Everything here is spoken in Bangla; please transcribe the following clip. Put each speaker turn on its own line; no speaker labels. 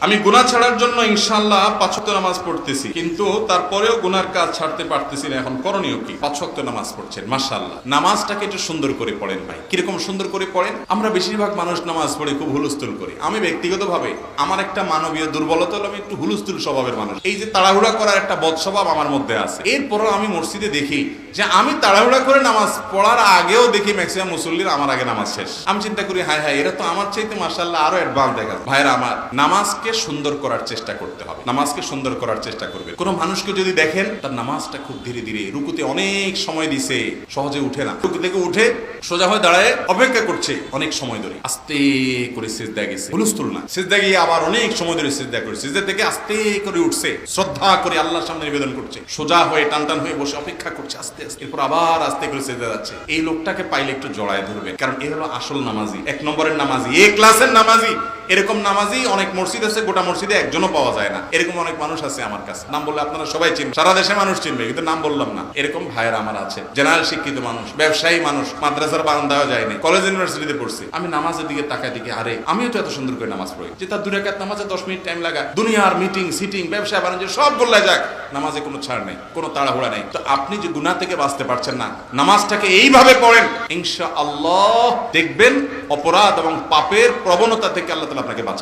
আমি গুনাহ ছাড়ার জন্য ইনশাআল্লাহ 5 ওয়াক্ত নামাজ পড়তেছি, কিন্তু তারপরেও গুনার কাজ ছাড়তে পারতেছি না। এখন করণীয় কি? 5 ওয়াক্ত নামাজ পড়ছেন, মাশাআল্লাহ। নামাজটাকে একটু সুন্দর করে পড়েন ভাই। কিরকম সুন্দর করে পড়েন? আমরা বেশিরভাগ মানুষ নামাজ পড়ে খুব হুলস্থুল করি। আমি ব্যক্তিগতভাবে আমার একটা মানবীয় দুর্বলতা হলো আমি একটু হুলস্থুল স্বভাবের মানুষ। এই যে তাড়াহুড়া করার একটা বদ স্বভাব আমার মধ্যে আছে। এরপরও আমি মসজিদে দেখি যে আমি তাড়াহুড়া করে নামাজ পড়ার আগেও দেখি ম্যাক্সিমাম মুসল্লির আমার আগে নামাজ শেষ। আমি চিন্তা করি হায় হায়, এরা তো আমার চাইতে মাশাআল্লাহ আরো অ্যাডভান্স দেখা যায়। ভাইরা আমার, নামাজকে সুন্দর করার চেষ্টা করতে হবে। নামাজকে সুন্দর করার চেষ্টা করবে। কোন মানুষকে যদি দেখেন তার নামাজটা খুব ধীরে ধীরে, রুকুতে অনেক সময় দিছে, সহজে উঠে না, রুকু থেকে উঠে সোজা হয়ে দাঁড়ায় অপেক্ষা করছে অনেক সময় ধরে, আস্তে করে সিজদা গেছে, হুলস্থুল না, সিজদা গিয়ে আবার অনেক সময় ধরে সিজদা করে, সিজদা থেকে আস্তে করে উঠছে, শ্রদ্ধা করে আল্লাহর সামনে নিবেদন করছে, সোজা হয়ে টান টান হয়ে বসে অপেক্ষা করছে আস্তে আস্তে, এরপর আবার আস্তে করে সিজদা যাচ্ছে। এই লোকটাকে পাইলে একটু জড়ায় ধরবেন, কারণ এ হলো আসল নামাজি, 1 নম্বরের নামাজি, এ ক্লাসের নামাজি। এরকম নামাজি অনেক মসজিদ আছে, গোটা মসজিদে একজনও পাওয়া যায় না। এরকম অনেক মানুষ আছে আমার কাছে, নাম বললে আপনারা সবাই চিনবেন, সারা দেশে মানুষ চিনবে, কিন্তু নাম বললাম না। এরকম ভাইয়েরা আমার আছে, জেনারেল শিক্ষিত মানুষ, ব্যবসায়ী মানুষ, মাদ্রাসার বারান্দায় যায়নি, কলেজ ইউনিভার্সিটিতে পড়ছে। আমি নামাজের দিকে তাকায় দিকে, আরে আমিও তো এত সুন্দর করে নামাজ পড়ি যে তার 2 রাকাত নামাজে 10 মিনিট টাইম লাগা, দুনিয়ার মিটিং সিটিং ব্যবসা বাণিজ্য সব গোল্লায় যাক, নামাজে কোনো ছাড় নেই, কোনো তাড়াহুড়া নেই। তো আপনি যে গুনাহ থেকে বাঁচতে পারছেন না, নামাজটাকে এইভাবে পড়েন, ইনশাআল্লাহ দেখবেন অপরাধ এবং পাপের প্রবণতা থেকে আল্লাহ তাআলা আপনাকে বাঁচান।